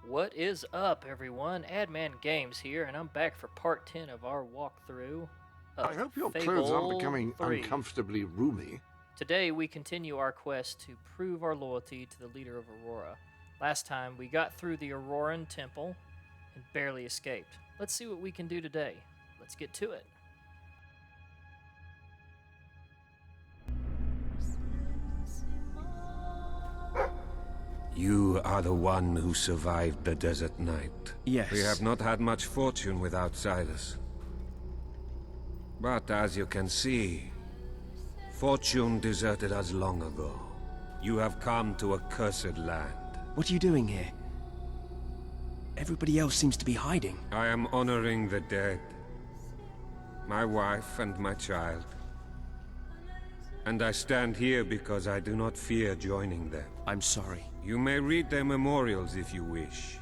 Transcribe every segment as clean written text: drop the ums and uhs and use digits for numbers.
What is up, everyone? Adman Games here, and I'm back for part 10 of our walkthrough of I hope your Fable clothes aren't becoming 3. uncomfortably roomy. Today, we continue our quest to prove our loyalty to the leader of Aurora. Last time, we got through the Auroran Temple and barely escaped. Let's see what we can do today. Let's get to it. You are the one who survived the desert night. Yes. We have not had much fortune with outsiders. But as you can see, fortune deserted us long ago. You have come to a cursed land. What are you doing here? Everybody else seems to be hiding. I am honoring the dead. My wife and my child. And I stand here because I do not fear joining them. I'm sorry. You may read their memorials if you wish.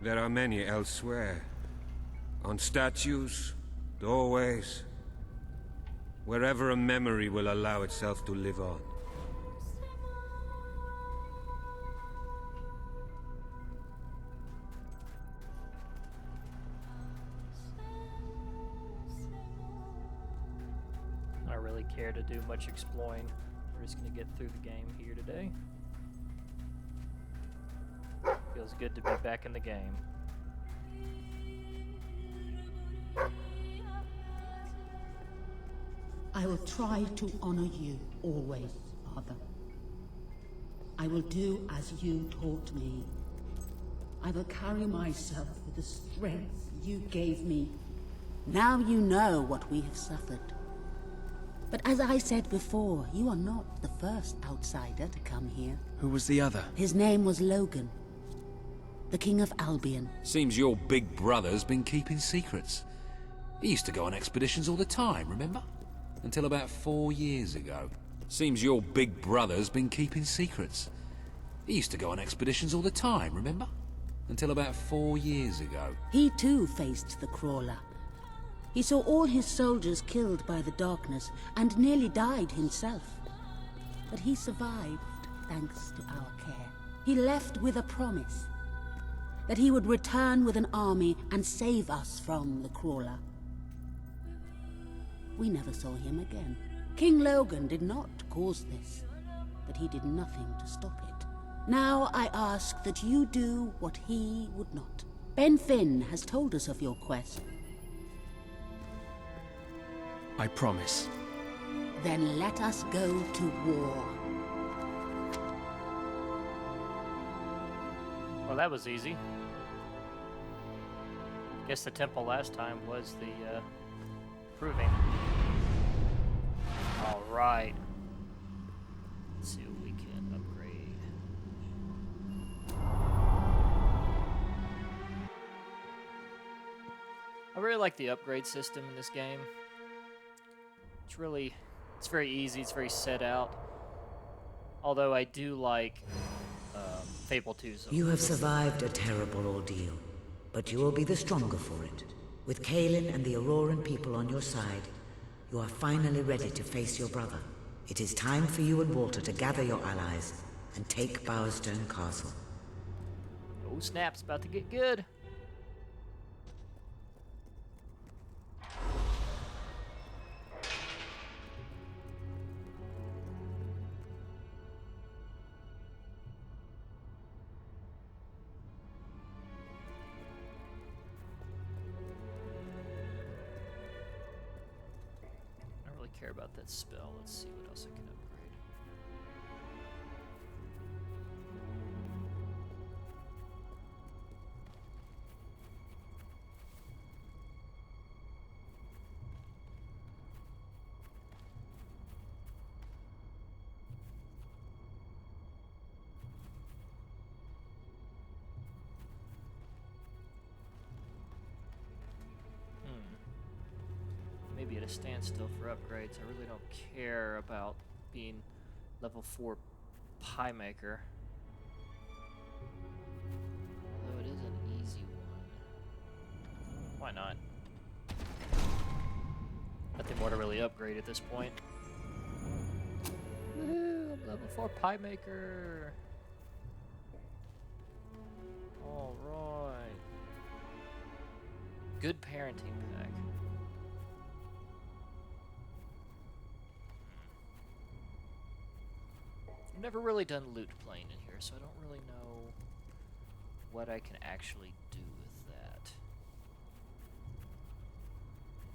There are many elsewhere. On statues, doorways, wherever a memory will allow itself to live on. I don't really care to do much exploring. We're just going to get through the game here today. Feels good to be back in the game. I will try to honor you always, Father. I will do as you taught me. I will carry myself with the strength you gave me. Now you know what we have suffered. But as I said before, you are not the first outsider to come here. Who was the other? His name was Logan, the King of Albion. Seems your big brother's been keeping secrets. He used to go on expeditions all the time, remember? Until about 4 years ago. Seems your big brother's been keeping secrets. He used to go on expeditions all the time, remember? Until about 4 years ago. He too faced the Crawler. He saw all his soldiers killed by the darkness and nearly died himself. But he survived thanks to our care. He left with a promise that he would return with an army and save us from the Crawler. We never saw him again. King Logan did not cause this, but he did nothing to stop it. Now I ask that you do what he would not. Ben Finn has told us of your quest. I promise. Then let us go to war. Well, that was easy. Guess the temple last time was the proving. All right. Let's see what we can upgrade. I really like the upgrade system in this game. It's very easy, it's very set out. Although I do like Fable 2's. You have survived a terrible ordeal, but you will be the stronger for it. With Kaelin and the Auroran people on your side, you are finally ready to face your brother. It is time for you and Walter to gather your allies and take Bowerstone Castle. Oh snap's about to get good. Care about that spell. Let's see what else I can upgrade. Maybe at a standstill for upgrades. I really don't care about being level 4 pie maker. Although it is an easy one. Why not? Nothing more to really upgrade at this point. Woohoo! I'm level 4 pie maker. right. Good parenting pack. I've never really done loot playing in here, so I don't really know what I can actually do with that.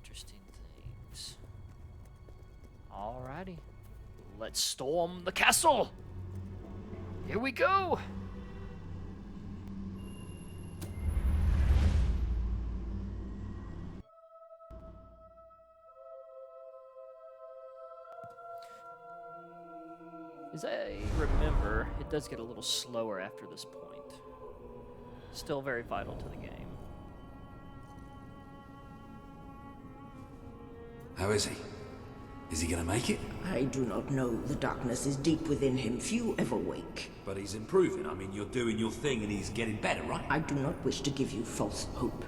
Interesting things. Alrighty. Let's storm the castle! Here we go! As I remember, it does get a little slower after this point. Still very vital to the game. How is he? Is he gonna make it? I do not know. The darkness is deep within him. Few ever wake. But he's improving. I mean, you're doing your thing and he's getting better, right? I do not wish to give you false hope.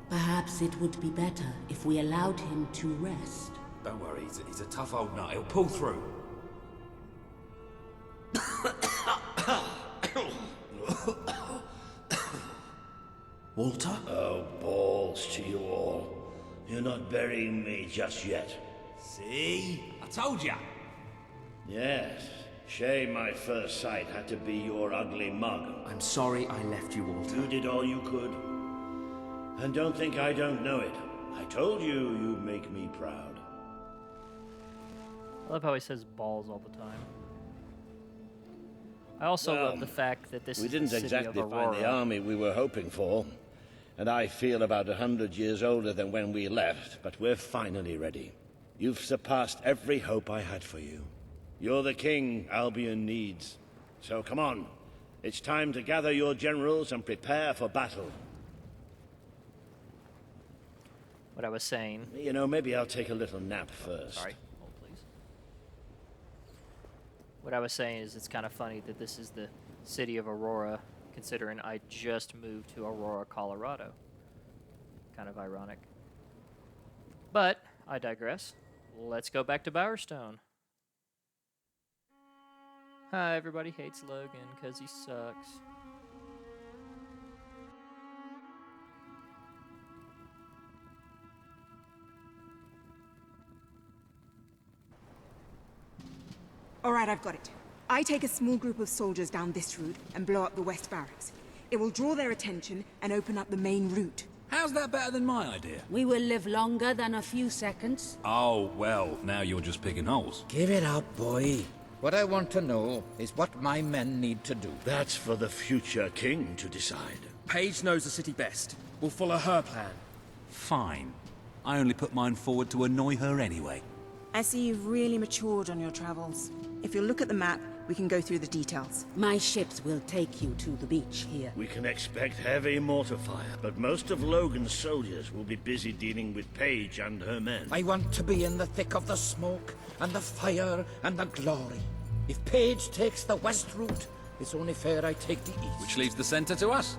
Perhaps it would be better if we allowed him to rest. Don't worry, he's a tough old nut. He'll pull through. Walter? Oh, balls to you all. You're not burying me just yet. See? I told ya. Yes. Shame my first sight had to be your ugly mug. I'm sorry I left you, Walter. You did all you could. And don't think I don't know it. I told you you'd make me proud. I love how he says balls all the time. I also love the fact that this We is didn't the city exactly of find the Aurora. army we were hoping for. And I feel about 100 years older than when we left, but we're finally ready. You've surpassed every hope I had for you. You're the king Albion needs. So come on. It's time to gather your generals and prepare for battle. What I was saying. You know, maybe I'll take a little nap first. Sorry. Hold, please. What I was saying is it's kind of funny that this is the city of Aurora, considering I just moved to Aurora, Colorado. Kind of ironic. But I digress. Let's go back to Bowerstone. Hi, everybody hates Logan because he sucks. All right, I've got it. I take a small group of soldiers down this route and blow up the West Barracks. It will draw their attention and open up the main route. How's that better than my idea? We will live longer than a few seconds. Oh, well, now you're just picking holes. Give it up, boy. What I want to know is what my men need to do. That's for the future king to decide. Paige knows the city best. We'll follow her plan. Fine. I only put mine forward to annoy her anyway. I see you've really matured on your travels. If you'll look at the map, we can go through the details. My ships will take you to the beach here. We can expect heavy mortar fire, but most of Logan's soldiers will be busy dealing with Paige and her men. I want to be in the thick of the smoke and the fire and the glory. If Paige takes the west route, it's only fair I take the east. Which leaves the center to us.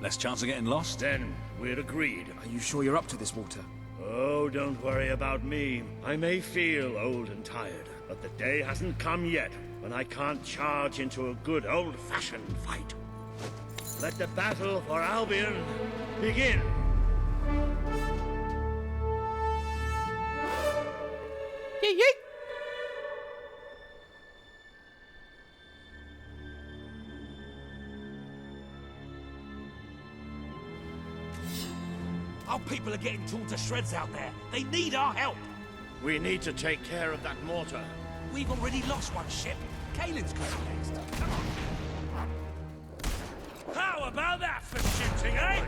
Less chance of getting lost. Then we're agreed. Are you sure you're up to this, Walter? Oh, don't worry about me. I may feel old and tired, but the day hasn't come yet when I can't charge into a good old-fashioned fight. Let the battle for Albion begin. Yee yee! Our people are getting torn to shreds out there. They need our help. We need to take care of that mortar. We've already lost one ship. Kaelin's coming next. Come on. How about that for shooting, eh?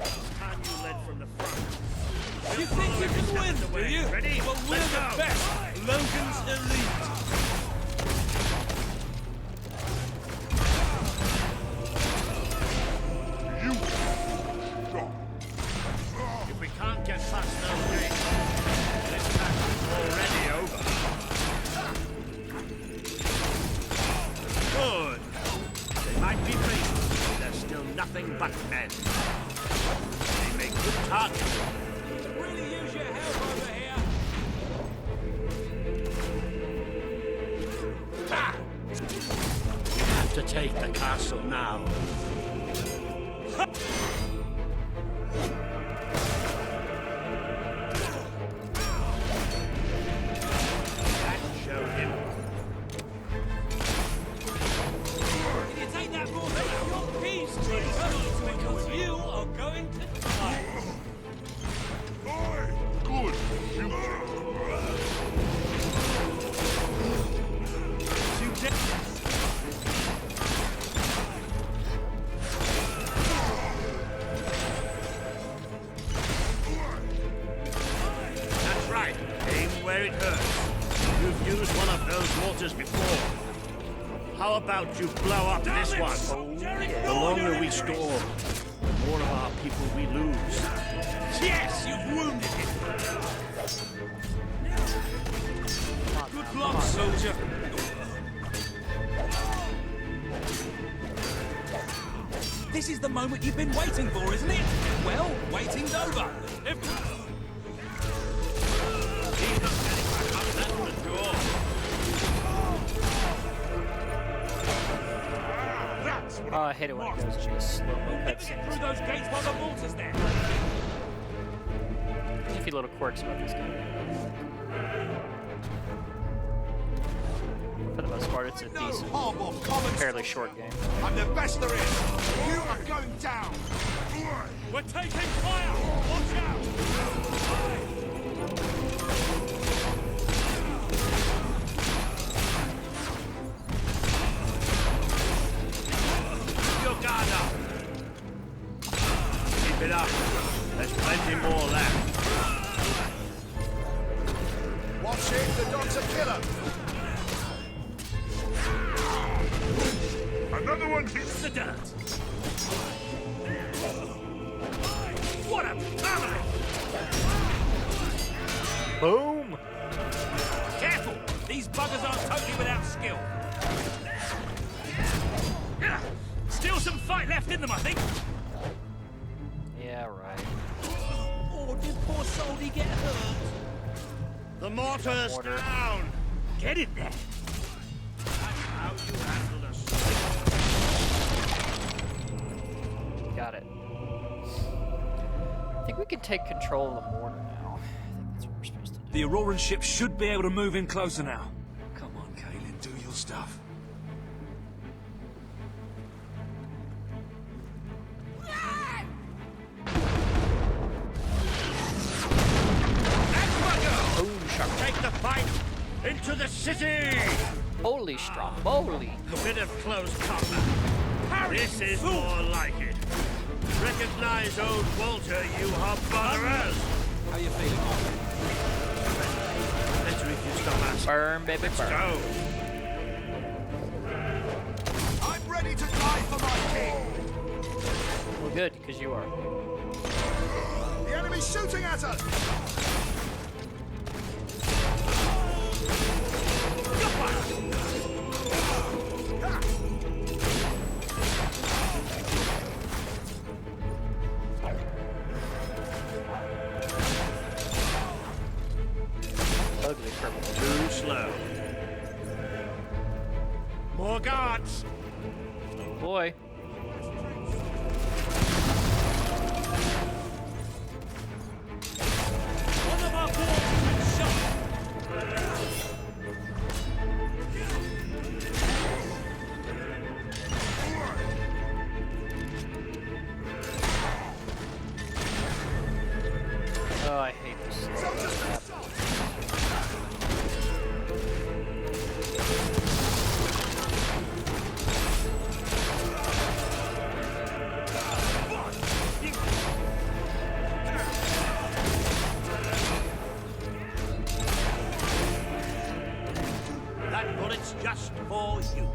It's time you led from the front. You think you can win, do you? Ready? Well, we're Let's the go. best. Logan's elite. If we can't get past those gates, this battle's already over. Good. They might be brave, but they're still nothing but men. They make good targets. Really use your help over here. We have to take the castle now. How about you blow up this one? The longer we stall, the more of our people we lose. Yes, you've wounded him! Good luck, soldier. This is the moment you've been waiting for, isn't it? Well, waiting's over. Oh, I hate it when it goes into this slow-mo cutscenes. Through those gates while the vault is there. There's a few little quirks about this game. For the most part, it's a decent, fairly short game. I'm the best there is. You are going down. We're taking fire. Watch out. Guard up. Keep it up. There's plenty more left. Watch it, the dog's a killer. Another one hits The dirt. What a family! Boom! Careful! These buggers aren't totally without skill. Still some fight left in them, I think. Yeah, right. Or did poor Soldy get hurt? The mortar's down. Get in there. That's how you handle us. Got it. I think we can take control of the mortar now. I think that's what we're supposed to do. The Auroran ship should be able to move in closer now. Come on, Kaelin, do your stuff. Take the fight into the city! Holy stromboli! A bit of close combat. This is more like it. Recognize old Walter, you hobblers! How you feeling, Mark? Better if you stop asking. Burn, baby, Let's burn. go. I'm ready to die for my king. Well, good, because you are. The enemy's shooting at us. Ugly purple. Too slow. More guards. Oh boy. One of our boys has been shot. Oh, I hate this. That bullet's just for you.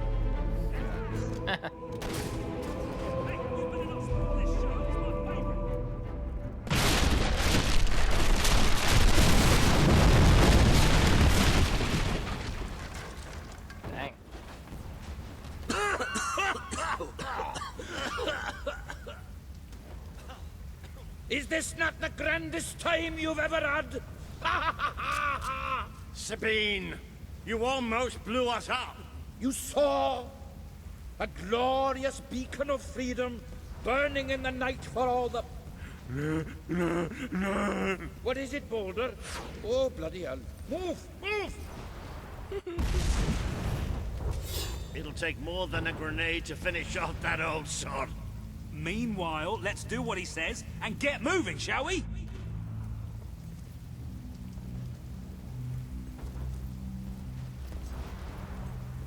Dang. Is this not the grandest time you've ever had? Sabine, you almost blew us up. You saw a glorious beacon of freedom burning in the night for all the... What is it, Boulder? Oh, bloody hell. Move! Move! It'll take more than a grenade to finish off that old sod. Meanwhile, let's do what he says and get moving, shall we?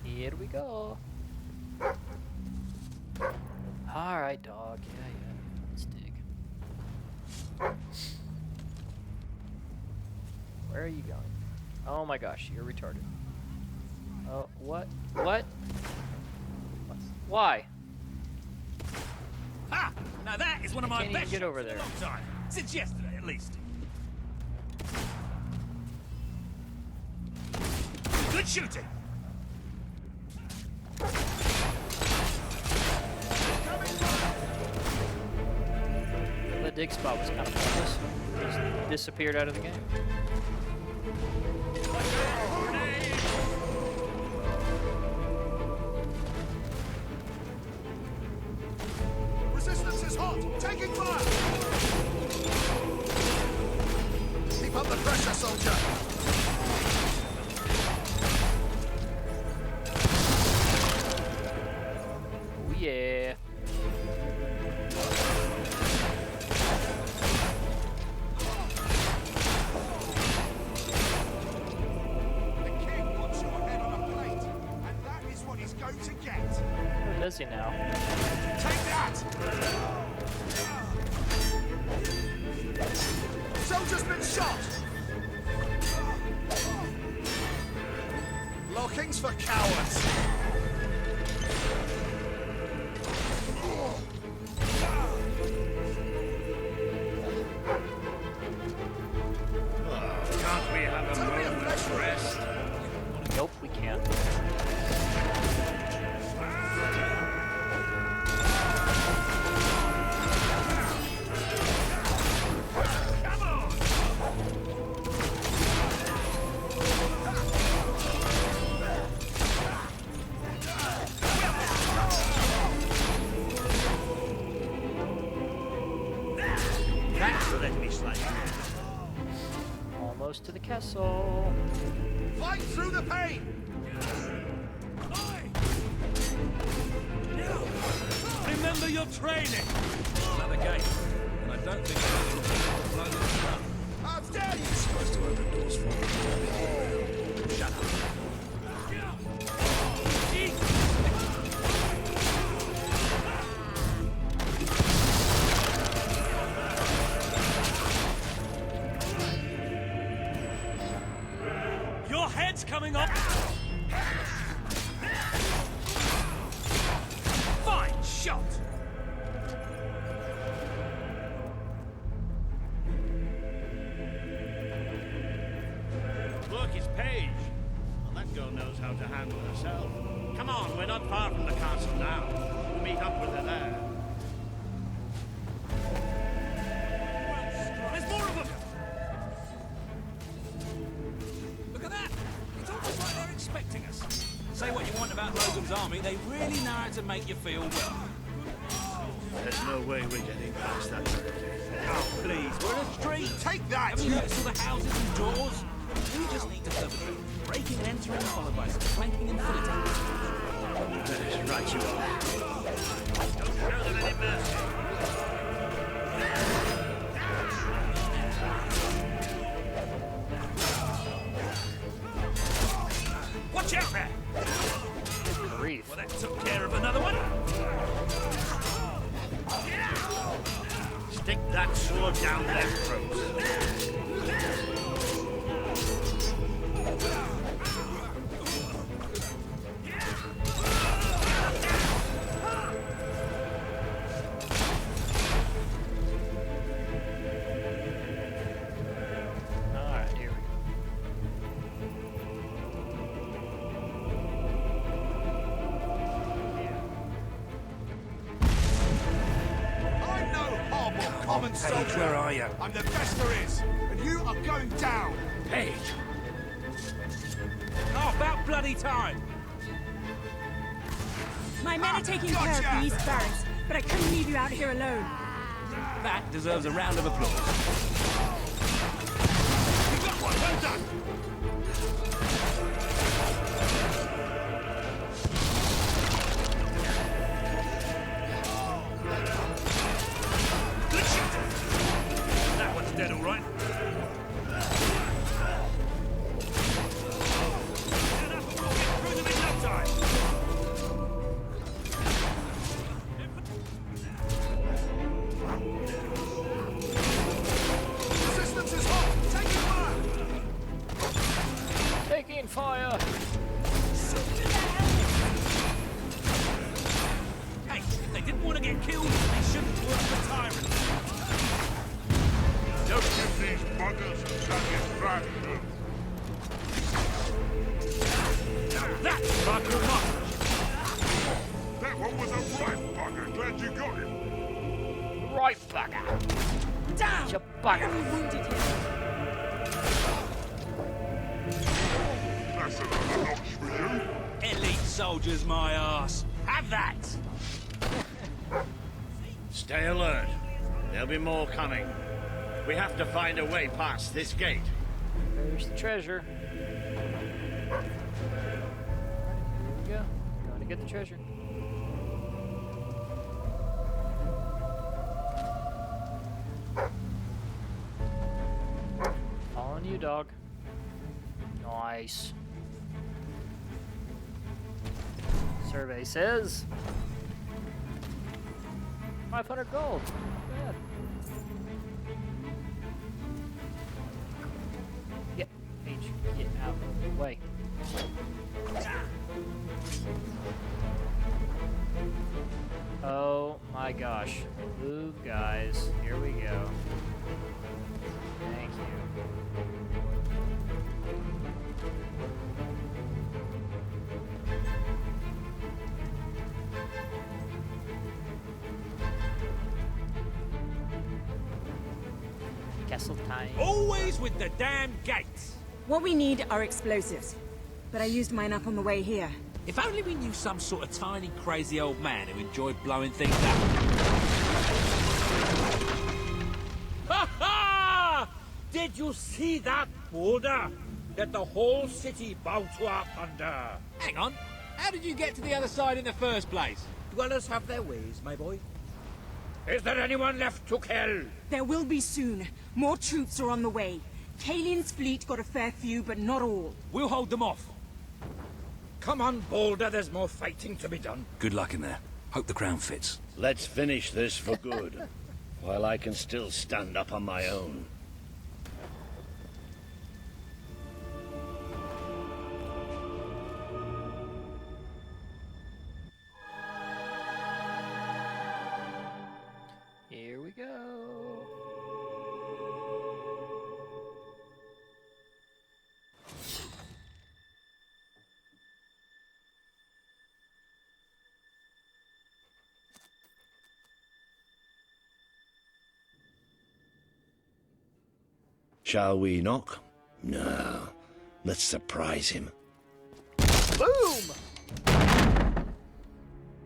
Here we go. Alright, dog. Yeah. Let's dig. Where are you going? Oh my gosh, you're retarded. Oh, what? What? Why? Ha! Now that is one of my can't even best get over shots in there. a long time. Since yesterday, at least. Good shooting! The dig spot was kind of pointless. Just disappeared out of the game. Resistance is hot! Taking fire! Keep up the pressure, soldier! Oh yeah. The king wants your head on a plate, and that is what he's going to get! Where is he now? Take that! Soldier's been shot! Lockings for cowards! Can't we have a moment's rest? Nope, we can't. Thanks for letting me slide. Almost to the castle. Fight through the pain! Remember your training! Another gate. And I don't think I'll blow this up. How dare you! Supposed to open doors for me. Shut up. Your head's coming off! Fine shot! Look, it's Paige. Well, that girl knows how to handle herself. Come on, we're not far from the castle now. We'll meet up with her there. There's more of them! Look at that! It's almost like they're expecting us. Say what you want about Logan's army, they really know how to make you feel well. There's no way we're getting past that. Oh, please, we're in a street! Take that! Haven't you noticed all the houses and doors? We just need to perpetrate breaking and entering, followed by some flanking and foot attacks. Right you are. Don't show them any mercy. Watch out there! Grief. Well, that took care of another one. Stick that sword down their throats. Alright, here we go. I'm no horrible common soldier! Where are you? I'm the best there is, and you are going down! Paige! Oh, about bloody time! My men are taking care of Gotcha! the east barracks. but I couldn't leave you out here alone. That deserves a round of applause. You got one, well done! Good shot! That one's dead, all right. Get up and we'll get through them in no time. Resistance is hot! Taking fire! Taking fire! Hey, if they didn't want to get killed, they shouldn't work for tyrants. Just give these buggers a satisfaction. Now that's bugger much. That one was a right bugger. Glad you got him. Right bugger! Down! You bugger! We wounded him. That's another notch for you. Elite soldiers, my ass. Have that! Stay alert. There'll be more coming. We have to find a way past this gate. There's the treasure. Here we go. Going to get the treasure. On you, dog. Nice. Survey says 500 gold. Not bad. Get out of the way. Oh my gosh. Move, guys. Here we go. Thank you. Castle time. Always with the damn gates. What we need are explosives. But I used mine up on the way here. If only we knew some sort of tiny, crazy old man who enjoyed blowing things up. Ha ha! Did you see that boulder that the whole city bowed to our thunder? Hang on. How did you get to the other side in the first place? Dwellers have their ways, my boy. Is there anyone left to kill? There will be soon. More troops are on the way. Kalin's fleet got a fair few, but not all. We'll hold them off. Come on, Boulder, there's more fighting to be done. Good luck in there. Hope the crown fits. Let's finish this for good, while I can still stand up on my own. Here we go. Shall we knock? No. Let's surprise him. Boom!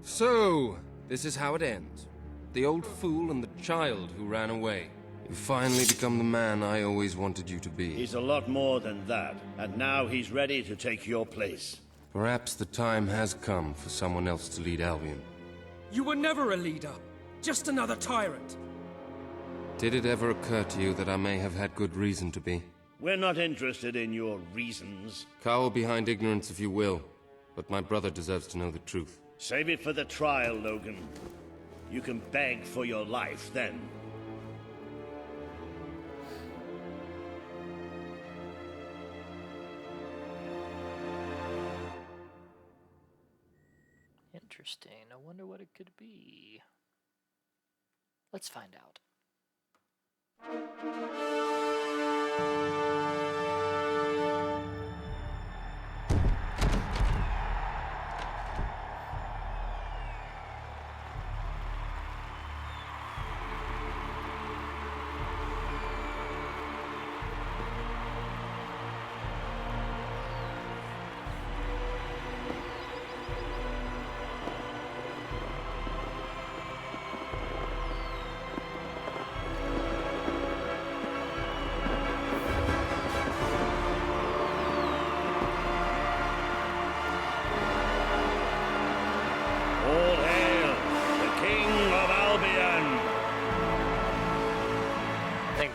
So, this is how it ends. The old fool and the child who ran away. You finally become the man I always wanted you to be. He's a lot more than that, and now he's ready to take your place. Perhaps the time has come for someone else to lead Albion. You were never a leader, just another tyrant. Did it ever occur to you that I may have had good reason to be? We're not interested in your reasons. Cower behind ignorance if you will, but my brother deserves to know the truth. Save it for the trial, Logan. You can beg for your life then. Interesting. I wonder what it could be. Let's find out.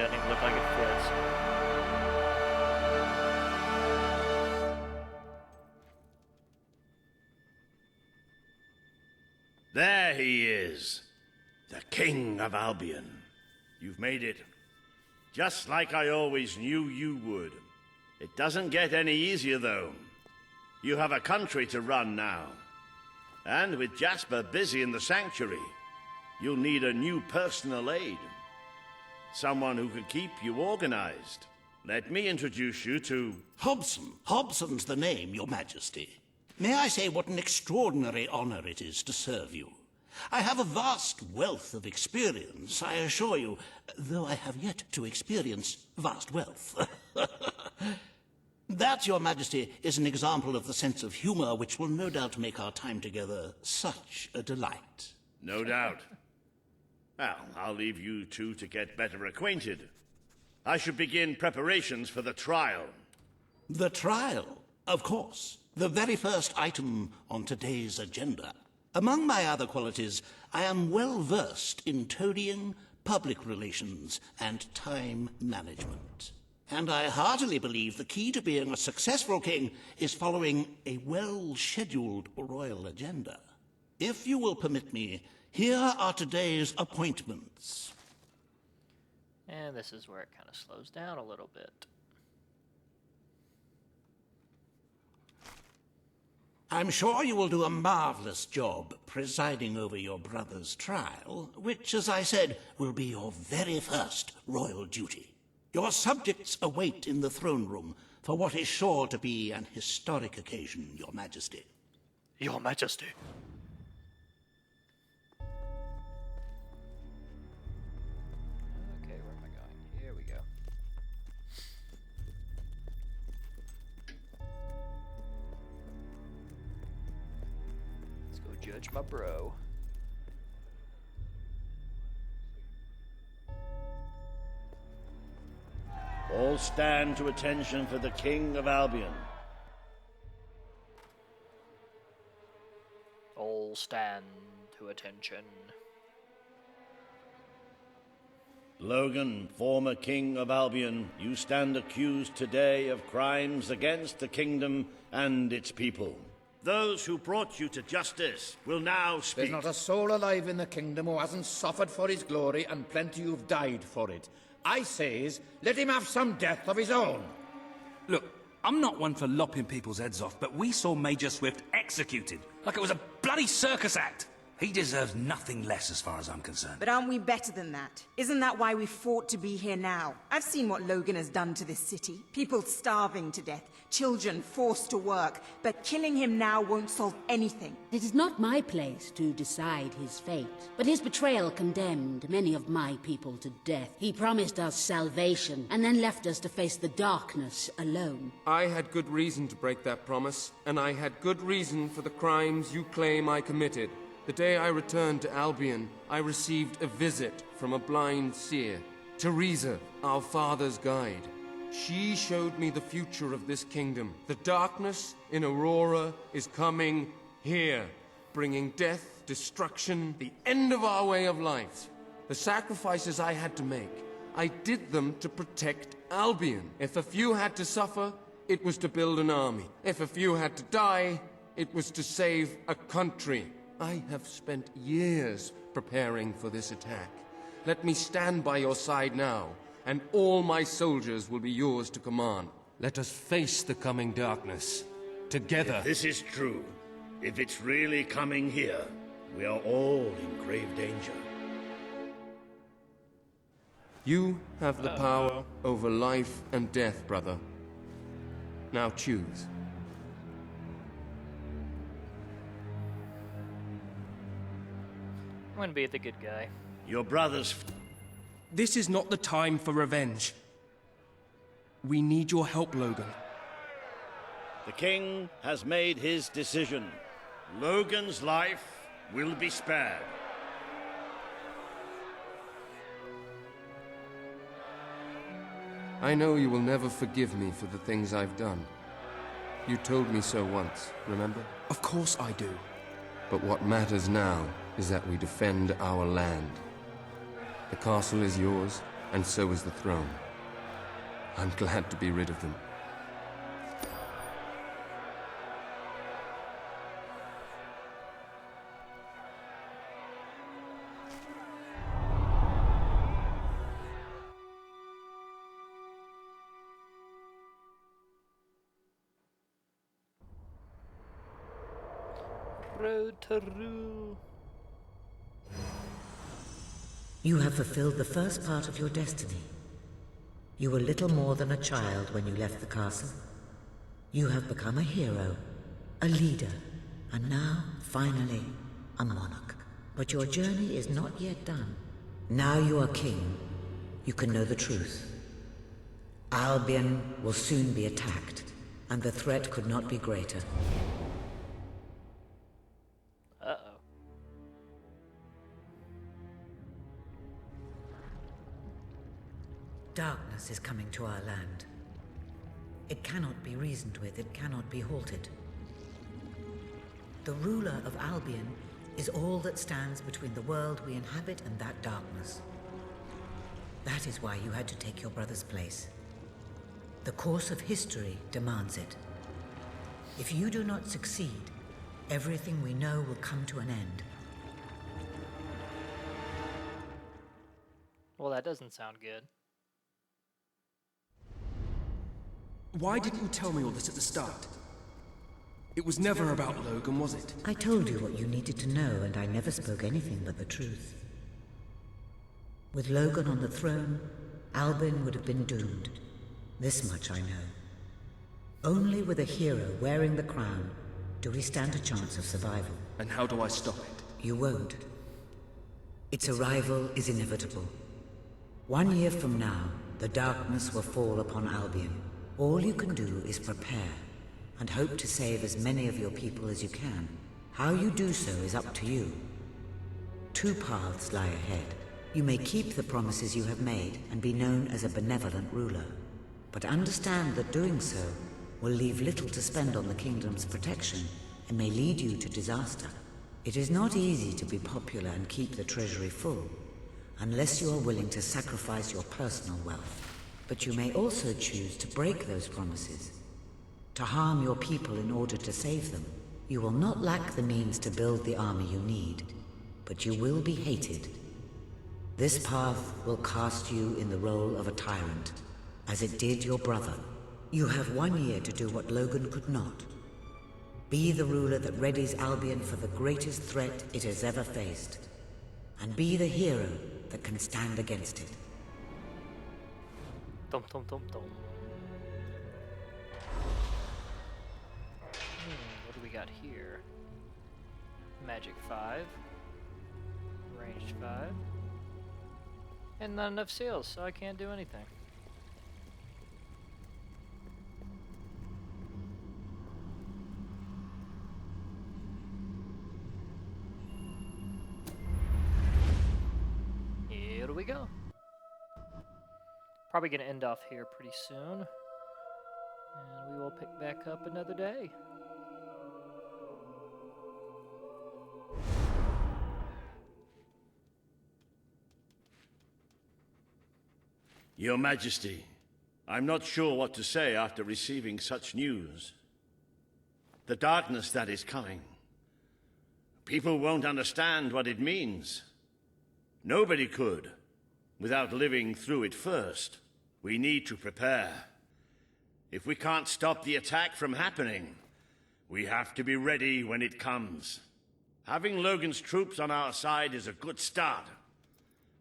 doesn't even look like it fits. There he is, the King of Albion. You've made it. Just like I always knew you would. It doesn't get any easier, though. You have a country to run now. And with Jasper busy in the sanctuary, you'll need a new personal aide. Someone who can keep you organized. Let me introduce you to... Hobson. Hobson's the name, Your Majesty. May I say what an extraordinary honor it is to serve you. I have a vast wealth of experience, I assure you, though I have yet to experience vast wealth. That, Your Majesty, is an example of the sense of humor which will no doubt make our time together such a delight. No doubt. Well, I'll leave you two to get better acquainted. I should begin preparations for the trial. The trial? Of course. The very first item on today's agenda. Among my other qualities, I am well versed in toadying, public relations, and time management. And I heartily believe the key to being a successful king is following a well-scheduled royal agenda. If you will permit me, here are today's appointments. And this is where it kind of slows down a little bit. I'm sure you will do a marvelous job presiding over your brother's trial, which, as I said, will be your very first royal duty. Your subjects await in the throne room for what is sure to be an historic occasion, Your Majesty. Your Majesty. Okay, where am I going? Here we go. Let's go judge my bro. All stand to attention for the King of Albion. All stand to attention. Logan, former King of Albion, you stand accused today of crimes against the kingdom and its people. Those who brought you to justice will now speak. There's not a soul alive in the kingdom who hasn't suffered for his glory, and plenty who've died for it. I says, let him have some death of his own. Look, I'm not one for lopping people's heads off, but we saw Major Swift executed like it was a bloody circus act. He deserves nothing less as far as I'm concerned. But aren't we better than that? Isn't that why we fought to be here now? I've seen what Logan has done to this city. People starving to death, children forced to work. But killing him now won't solve anything. It is not my place to decide his fate, but his betrayal condemned many of my people to death. He promised us salvation, and then left us to face the darkness alone. I had good reason to break that promise, and I had good reason for the crimes you claim I committed. The day I returned to Albion, I received a visit from a blind seer, Teresa, our father's guide. She showed me the future of this kingdom. The darkness in Aurora is coming here, bringing death, destruction, the end of our way of life. The sacrifices I had to make, I did them to protect Albion. If a few had to suffer, it was to build an army. If a few had to die, it was to save a country. I have spent years preparing for this attack. Let me stand by your side now, and all my soldiers will be yours to command. Let us face the coming darkness, together. If this is true, if it's really coming here, we are all in grave danger. You have the power over life and death, brother. Now choose. I'm gonna be the good guy. Your brothers... This is not the time for revenge. We need your help, Logan. The king has made his decision. Logan's life will be spared. I know you will never forgive me for the things I've done. You told me so once, remember? Of course I do. But what matters now is that we defend our land. The castle is yours, and so is the throne. I'm glad to be rid of them. Road to Rue. You have fulfilled the first part of your destiny. You were little more than a child when you left the castle. You have become a hero, a leader, and now, finally, a monarch. But your journey is not yet done. Now you are king. You can know the truth. Albion will soon be attacked, and the threat could not be greater. Uh-oh. Darkness is coming to our land. It cannot be reasoned with, it cannot be halted. The ruler of Albion is all that stands between the world we inhabit and that darkness. That is why you had to take your brother's place. The course of history demands it. If you do not succeed, everything we know will come to an end. Well, that doesn't sound good. Why didn't you tell me all this at the start? It was never about Logan, was it? I told you what you needed to know, and I never spoke anything but the truth. With Logan on the throne, Albion would have been doomed. This much I know. Only with a hero wearing the crown do we stand a chance of survival. And how do I stop it? You won't. Its arrival is inevitable. 1 year from now, the darkness will fall upon Albion. All you can do is prepare, and hope to save as many of your people as you can. How you do so is up to you. 2 paths lie ahead. You may keep the promises you have made and be known as a benevolent ruler. But understand that doing so will leave little to spend on the kingdom's protection and may lead you to disaster. It is not easy to be popular and keep the treasury full, unless you are willing to sacrifice your personal wealth. But you may also choose to break those promises, to harm your people in order to save them. You will not lack the means to build the army you need, but you will be hated. This path will cast you in the role of a tyrant, as it did your brother. You have 1 year to do what Logan could not. Be the ruler that readies Albion for the greatest threat it has ever faced, and be the hero that can stand against it. Dum dum dum dum. What do we got here? Magic 5. Ranged 5. And not enough seals, so I can't do anything. Here we go. Probably going to end off here pretty soon. And we will pick back up another day. Your Majesty, I'm not sure what to say after receiving such news. The darkness that is coming. People won't understand what it means. Nobody could, without living through it first. We need to prepare. If we can't stop the attack from happening, we have to be ready when it comes. Having Logan's troops on our side is a good start,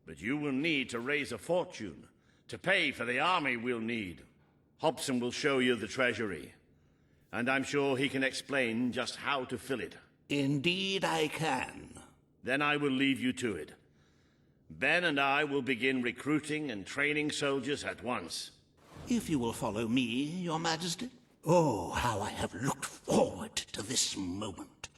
but you will need to raise a fortune to pay for the army we'll need. Hobson will show you the treasury, and I'm sure he can explain just how to fill it. Indeed I can. Then I will leave you to it. Ben and I will begin recruiting and training soldiers at once. If you will follow me, Your Majesty. Oh, how I have looked forward to this moment.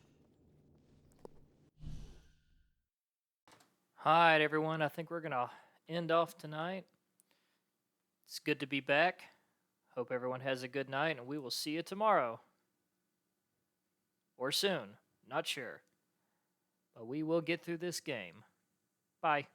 Alright, everyone. I think we're going to end off tonight. It's good to be back. Hope everyone has a good night, and we will see you tomorrow. Or soon. Not sure. But we will get through this game. Bye.